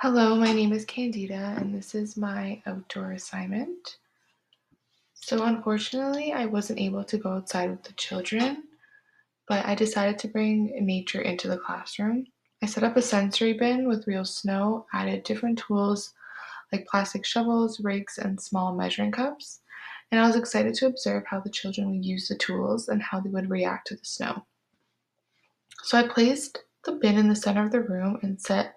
Hello, my name is Candida, and this is my outdoor assignment. So, unfortunately, I wasn't able to go outside with the children, but I decided to bring nature into the classroom. I set up a sensory bin with real snow, added different tools like plastic shovels, rakes, and small measuring cups, and I was excited to observe how the children would use the tools and how they would react to the snow. So, I placed the bin in the center of the room and set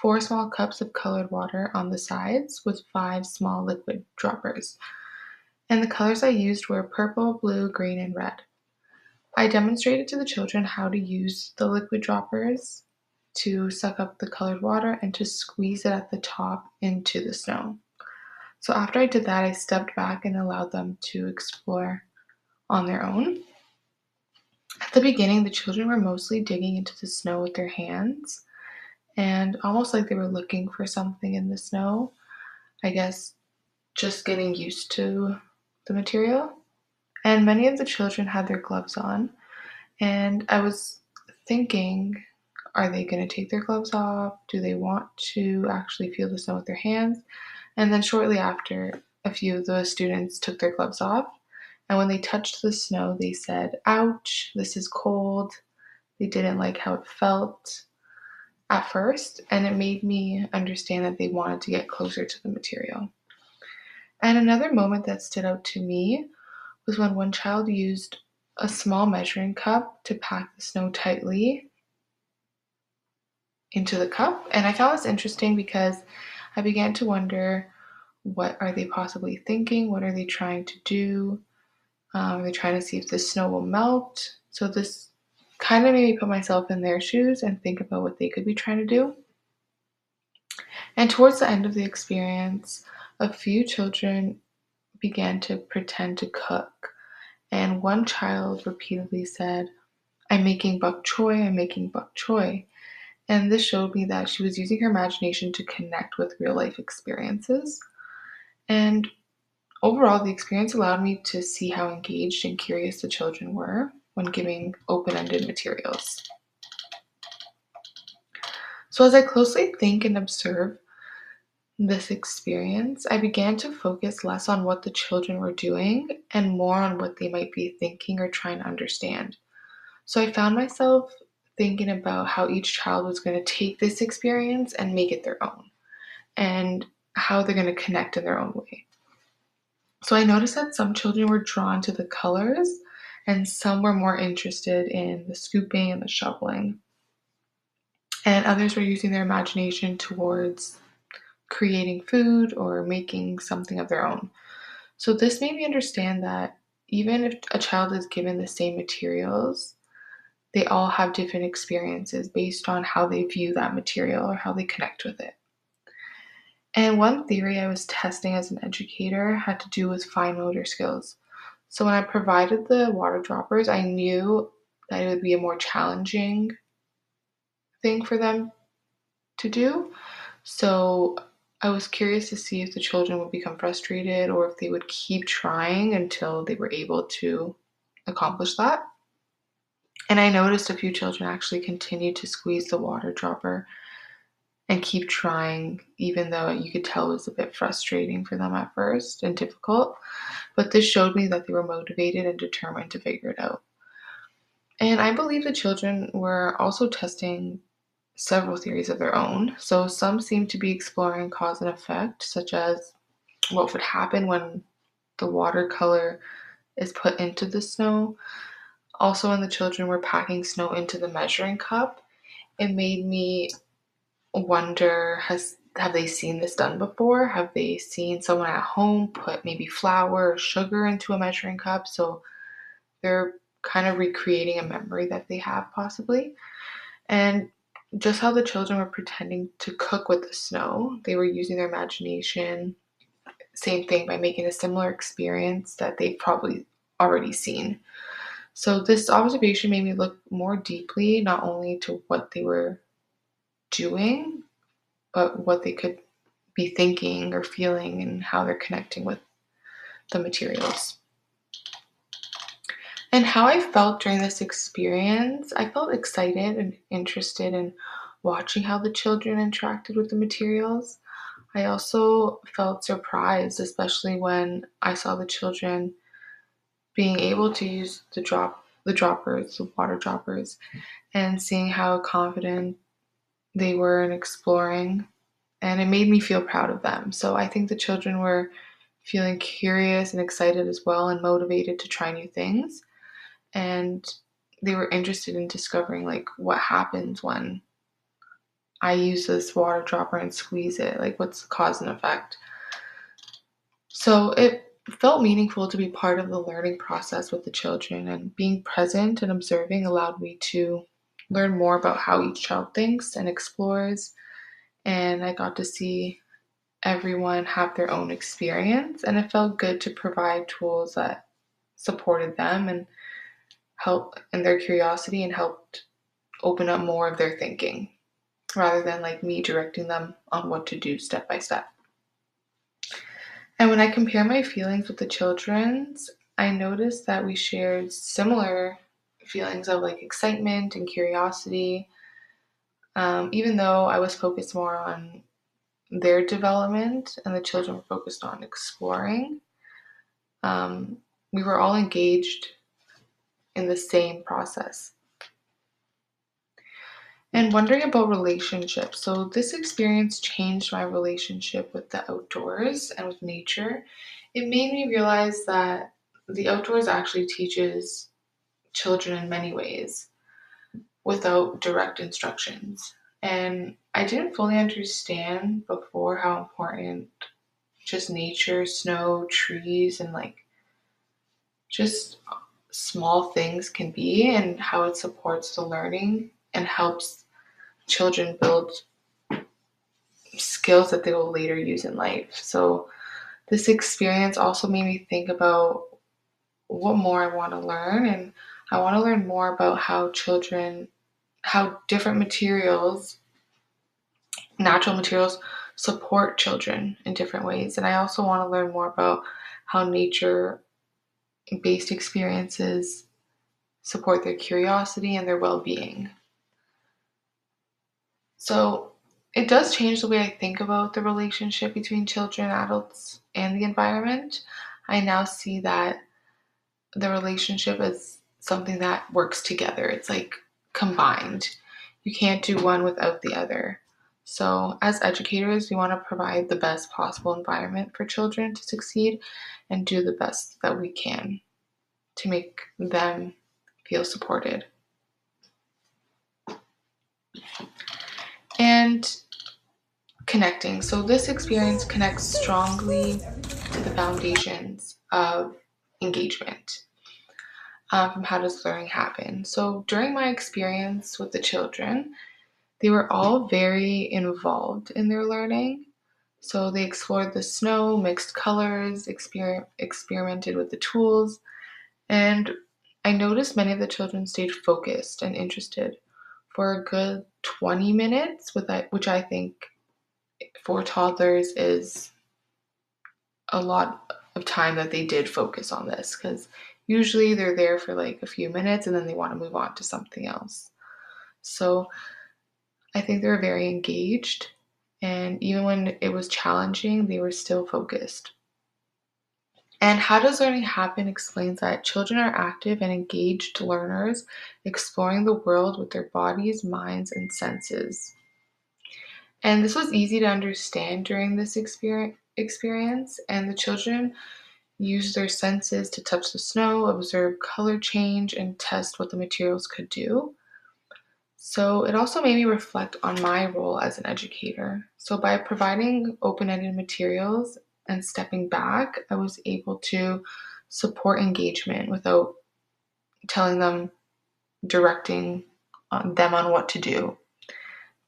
4 small cups of colored water on the sides with 5 small liquid droppers. And the colors I used were purple, blue, green, and red. I demonstrated to the children how to use the liquid droppers to suck up the colored water and to squeeze it at the top into the snow. So after I did that, I stepped back and allowed them to explore on their own. At the beginning, the children were mostly digging into the snow with their hands and almost like they were looking for something in the snow. I guess just getting used to the material. And many of the children had their gloves on. And I was thinking, are they going to take their gloves off? Do they want to actually feel the snow with their hands? And then shortly after, a few of the students took their gloves off. And when they touched the snow, they said, ouch, this is cold. They didn't like how it felt at first. And it made me understand that they wanted to get closer to the material. And another moment that stood out to me was when one child used a small measuring cup to pack the snow tightly into the cup. And I found this interesting because I began to wonder, what are they possibly thinking? What are they trying to do? Are they trying to see if the snow will melt? So this kind of made me put myself in their shoes and think about what they could be trying to do. And towards the end of the experience, a few children began to pretend to cook. And one child repeatedly said, I'm making bok choy, I'm making bok choy. And this showed me that she was using her imagination to connect with real life experiences. And overall, the experience allowed me to see how engaged and curious the children were when giving open ended materials. So, as I closely think and observe this experience, I began to focus less on what the children were doing and more on what they might be thinking or trying to understand. So I found myself thinking about how each child was going to take this experience and make it their own, and how they're going to connect in their own way. So I noticed that some children were drawn to the colors, and some were more interested in the scooping and the shoveling. And others were using their imagination towards creating food or making something of their own. So this made me understand that even if a child is given the same materials, they all have different experiences based on how they view that material or how they connect with it. And one theory I was testing as an educator had to do with fine motor skills. So when I provided the water droppers, I knew that it would be a more challenging thing for them to do. So I was curious to see if the children would become frustrated or if they would keep trying until they were able to accomplish that. And I noticed a few children actually continued to squeeze the water dropper and keep trying, even though you could tell it was a bit frustrating for them at first and difficult. But this showed me that they were motivated and determined to figure it out. And I believe the children were also testing several theories of their own. So some seemed to be exploring cause and effect, such as what would happen when the watercolor is put into the snow. Also, when the children were packing snow into the measuring cup, it made me wonder, have they seen this done before? Have they seen someone at home put maybe flour or sugar into a measuring cup? So they're kind of recreating a memory that they have possibly. And just how the children were pretending to cook with the snow, they were using their imagination. Same thing by making a similar experience that they've probably already seen. So this observation made me look more deeply, not only to what they were doing, but what they could be thinking or feeling and how they're connecting with the materials. And how I felt during this experience, I felt excited and interested in watching how the children interacted with the materials. I also felt surprised, especially when I saw the children being able to use the water droppers, and seeing how confident they were in exploring, and it made me feel proud of them. So I think the children were feeling curious and excited as well, and motivated to try new things. And they were interested in discovering like what happens when I use this water dropper and squeeze it, like what's the cause and effect. So it felt meaningful to be part of the learning process with the children, and being present and observing allowed me to learn more about how each child thinks and explores. And I got to see everyone have their own experience, and it felt good to provide tools that supported them and help in their curiosity and helped open up more of their thinking, rather than like me directing them on what to do step by step. And when I compare my feelings with the children's, I noticed that we shared similar feelings of like excitement and curiosity. Even though I was focused more on their development and the children were focused on exploring, um, we were all engaged in the same process. And wondering about relationships. So, this experience changed my relationship with the outdoors and with nature. It made me realize that the outdoors actually teaches children in many ways without direct instructions. And I didn't fully understand before how important just nature, snow, trees, and like just small things can be, and how it supports the learning and helps children build skills that they will later use in life. So this experience also made me think about what more I want to learn, and I want to learn more about how different materials, natural materials, support children in different ways. And I also want to learn more about how nature based experiences support their curiosity and their well being. So it does change the way I think about the relationship between children, adults, and the environment. I now see that the relationship is something that works together. It's like combined. You can't do one without the other. So, as educators, we want to provide the best possible environment for children to succeed and do the best that we can to make them feel supported. And connecting. So, this experience connects strongly to the foundations of engagement. From how does learning happen. So, during my experience with the children, they were all very involved in their learning. So, they explored the snow, mixed colors, experimented with the tools, and I noticed many of the children stayed focused and interested for a good 20 minutes, which I think for toddlers is a lot of time that they did focus on this, because usually they're there for like a few minutes and then they want to move on to something else. So I think they were very engaged, and even when it was challenging, they were still focused. And How Does Learning Happen explains that children are active and engaged learners exploring the world with their bodies, minds, and senses. And this was easy to understand during this experience, and the children used their senses to touch the snow, observe color change, and test what the materials could do. So it also made me reflect on my role as an educator. So by providing open-ended materials and stepping back, I was able to support engagement without telling them, directing them on what to do.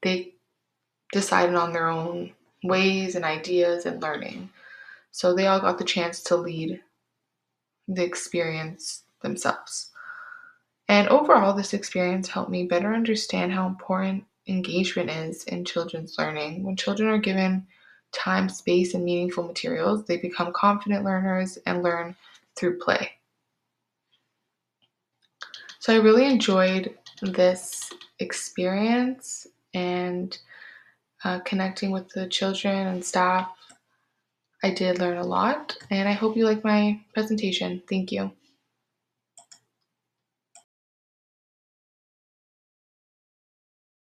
They decided on their own ways and ideas and learning. So they all got the chance to lead the experience themselves. And overall, this experience helped me better understand how important engagement is in children's learning. When children are given time, space, and meaningful materials, they become confident learners and learn through play. So I really enjoyed this experience, and connecting with the children and staff. I did learn a lot, and I hope you like my presentation. Thank you.